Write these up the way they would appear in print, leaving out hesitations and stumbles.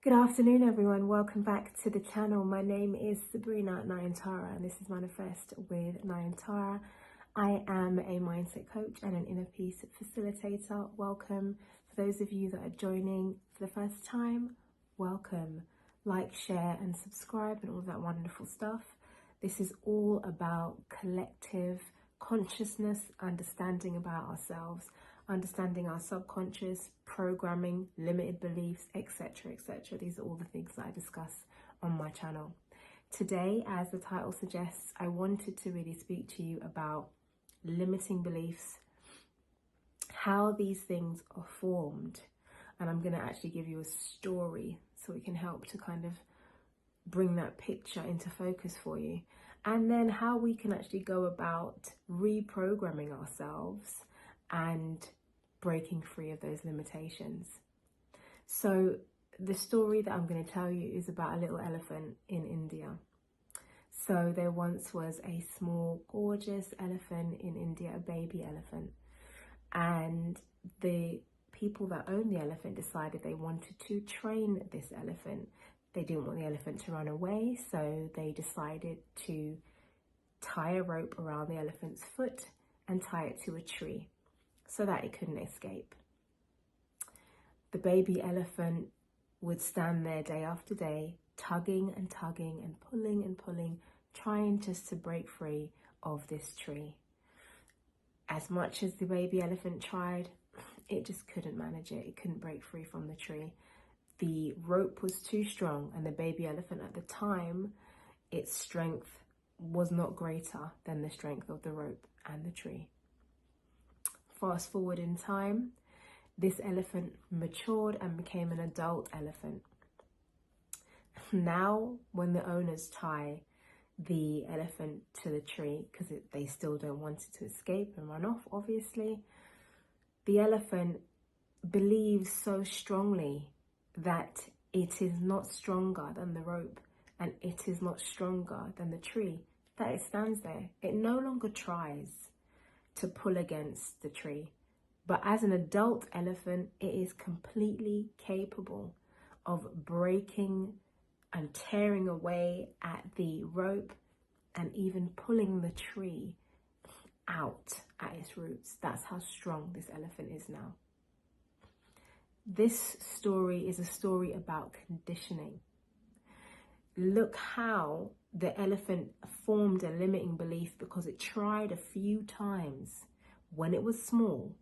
Good afternoon, everyone. Welcome back to the channel. My name is Sabrina Naayantara, and this is Manifest with Naayantara. I am a mindset coach and an inner peace facilitator. Welcome. For those of you that are joining for the first time, welcome. Like, share, and subscribe, and all of that wonderful stuff. This is all about collective consciousness, understanding about ourselves, understanding our subconscious, programming, limited beliefs, etc., etc. These are all the things that I discuss on my channel. Today, as the title suggests, I wanted to really speak to you about limiting beliefs, how these things are formed, and I'm going to actually give you a story so it can help to kind of bring that picture into focus for you, and then how we can actually go about reprogramming ourselves and breaking free of those limitations. So the story that I'm going to tell you is about a little elephant in India. So there once was a small, gorgeous elephant in India, a baby elephant. And the people that owned the elephant decided they wanted to train this elephant. They didn't want the elephant to run away, so they decided to tie a rope around the elephant's foot and tie it to a tree so that it couldn't escape. The baby elephant would stand there day after day, tugging and tugging and pulling, trying just to break free of this tree. As much as the baby elephant tried, it just couldn't manage it. It couldn't break free from the tree. The rope was too strong, and the baby elephant at the time, its strength was not greater than the strength of the rope and the tree. Fast forward in time, this elephant matured and became an adult elephant. Now, when the owners tie the elephant to the tree, because they still don't want it to escape and run off, obviously, the elephant believes so strongly that it is not stronger than the rope and it is not stronger than the tree, that it stands there. It no longer tries to pull against the tree. But as an adult elephant, it is completely capable of breaking and tearing away at the rope and even pulling the tree out at its roots. That's how strong this elephant is now. This story is a story about conditioning. Look how the elephant formed a limiting belief because it tried a few times when it was small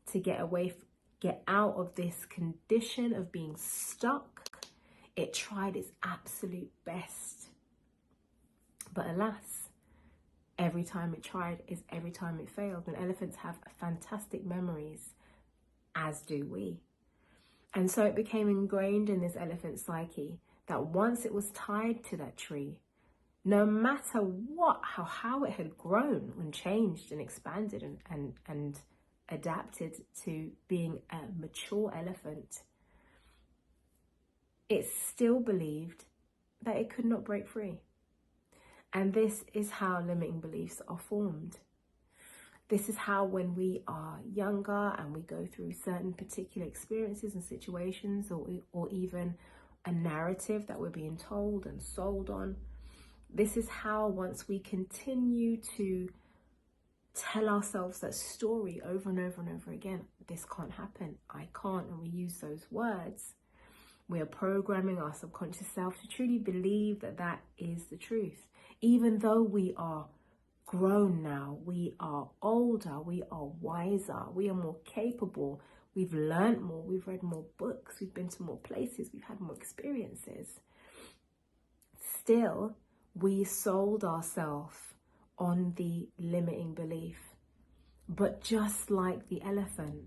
to get out of this condition of being stuck. It tried its absolute best. But alas, every time it tried is every time it failed. And elephants have fantastic memories, as do we. And so it became ingrained in this elephant psyche that once it was tied to that tree, no matter what, how it had grown and changed and expanded and adapted to being a mature elephant, it still believed that it could not break free. And this is how limiting beliefs are formed. This is how, when we are younger and we go through certain particular experiences and situations, or even a narrative that we're being told and sold on, this is how, once we continue to tell ourselves that story over and over and over again, this can't happen, I can't, and we use those words, we are programming our subconscious self to truly believe that that is the truth. Even though we are grown now, we are older, we are wiser, we are more capable, we've learned more, we've read more books, we've been to more places, we've had more experiences. Still, we sold ourselves on the limiting belief. But just like the elephant,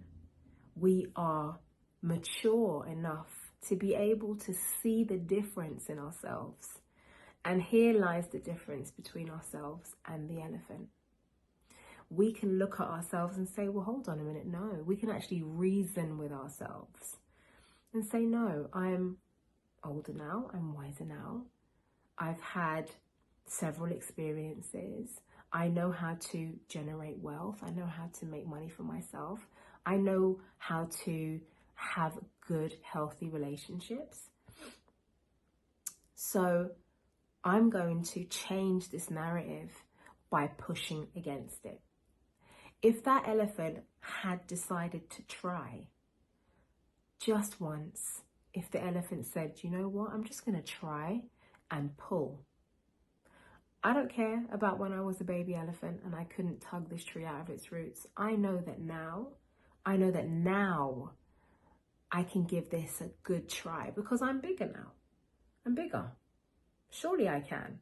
we are mature enough to be able to see the difference in ourselves. And here lies the difference between ourselves and the elephant. We can look at ourselves and say, well, hold on a minute, no. We can actually reason with ourselves and say, no, I'm older now, I'm wiser now. I've had several experiences. I know how to generate wealth. I know how to make money for myself. I know how to have good, healthy relationships. So I'm going to change this narrative by pushing against it. If that elephant had decided to try just once, if the elephant said, you know what, I'm just going to try and pull. I don't care about when I was a baby elephant and I couldn't tug this tree out of its roots. I know that now I can give this a good try because I'm bigger now. I'm bigger. Surely I can.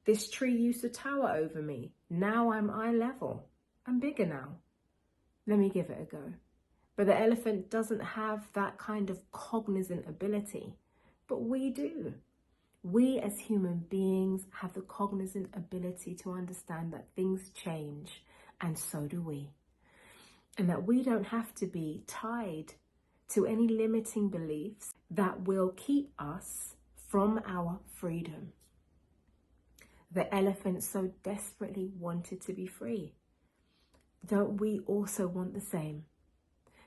This tree used to tower over me. Now I'm eye level. I'm bigger now. Let me give it a go. But the elephant doesn't have that kind of cognizant ability, but we do. We as human beings have the cognizant ability to understand that things change, and so do we. And that we don't have to be tied to any limiting beliefs that will keep us from our freedom. The elephant so desperately wanted to be free. Don't we also want the same?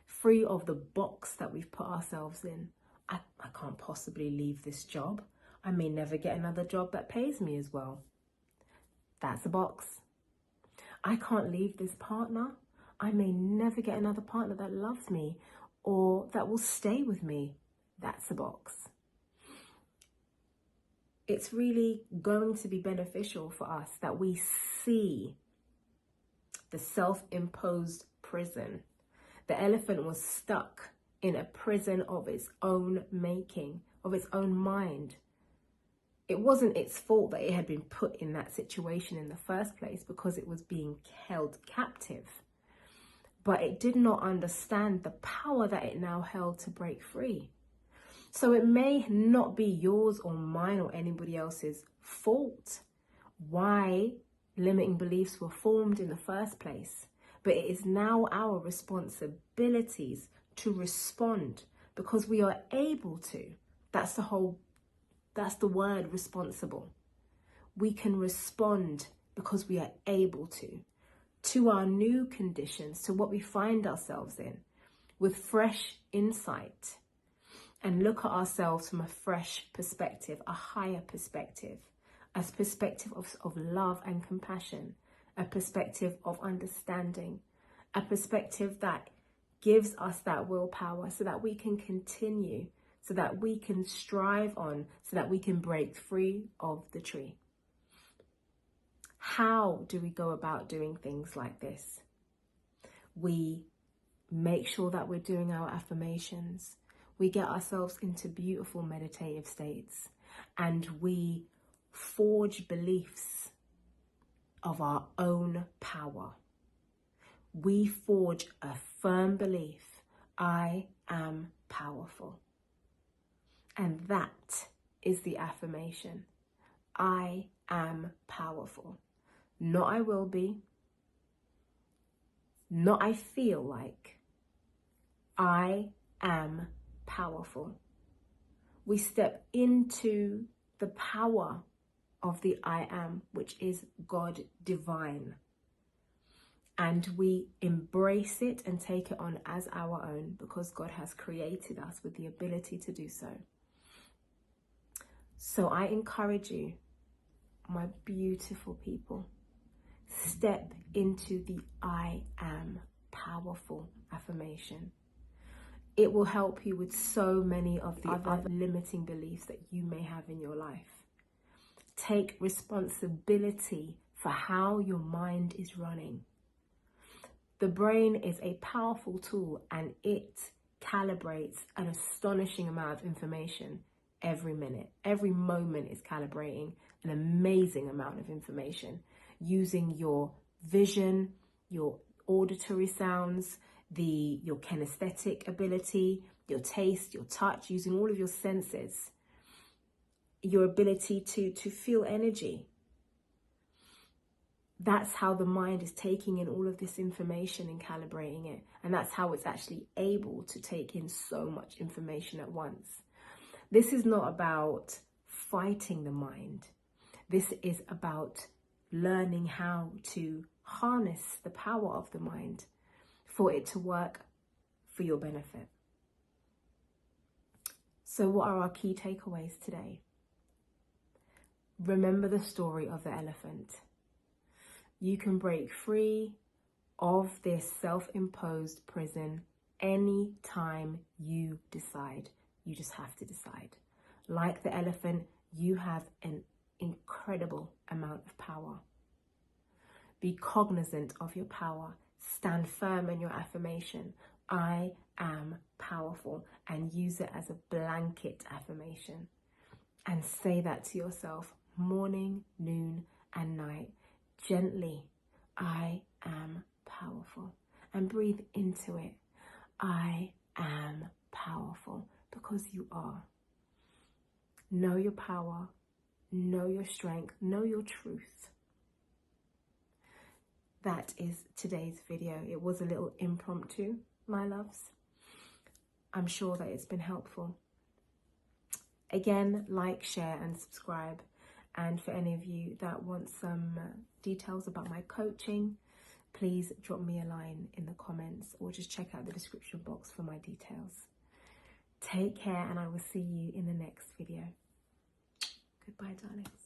Free of the box that we've put ourselves in. I can't possibly leave this job. I may never get another job that pays me as well. That's a box. I can't leave this partner. I may never get another partner that loves me or that will stay with me. That's a box. It's really going to be beneficial for us that we see the self-imposed prison. The elephant was stuck in a prison of its own making, of its own mind. It wasn't its fault that it had been put in that situation in the first place because it was being held captive. But it did not understand the power that it now held to break free. So it may not be yours or mine or anybody else's fault why limiting beliefs were formed in the first place. But it is now our responsibilities to respond because we are able to. That's the word, responsible. We can respond because we are able to our new conditions, to what we find ourselves in, with fresh insight, and look at ourselves from a fresh perspective, a higher perspective, a perspective of love and compassion, a perspective of understanding, a perspective that gives us that willpower so that we can continue, so that we can strive on, so that we can break free of the tree. How do we go about doing things like this? We make sure that we're doing our affirmations. We get ourselves into beautiful meditative states, and we forge beliefs of our own power. We forge a firm belief, I am powerful. And that is the affirmation. I am powerful. Not I will be. Not I feel like. I am powerful. We step into the power of the I am, which is God divine. And we embrace it and take it on as our own because God has created us with the ability to do so. So I encourage you, my beautiful people, step into the I am powerful affirmation. It will help you with so many of the other limiting beliefs that you may have in your life. Take responsibility for how your mind is running. The brain is a powerful tool and it calibrates an astonishing amount of information every minute. Every moment is calibrating an amazing amount of information using your vision, your auditory sounds, your kinesthetic ability, your taste, your touch, using all of your senses, your ability to feel energy. That's how the mind is taking in all of this information and calibrating it. And that's how it's actually able to take in so much information at once. This is not about fighting the mind. This is about learning how to harness the power of the mind for it to work for your benefit. So what are our key takeaways today? Remember the story of the elephant. You can break free of this self-imposed prison any time you decide. You just have to decide. Like the elephant, you have an incredible amount of power. Be cognizant of your power. Stand firm in your affirmation. I am powerful, and use it as a blanket affirmation. And say that to yourself morning, noon, and night. Gently, I am powerful. And breathe into it. I am powerful, because you are. Know your power. Know your strength. Know your truth. That is today's video. It was a little impromptu, my loves. I'm sure that it's been helpful. Again, like, share and subscribe. And for any of you that want some details about my coaching, please drop me a line in the comments or just check out the description box for my details. Take care, and I will see you in the next video. Goodbye, darlings.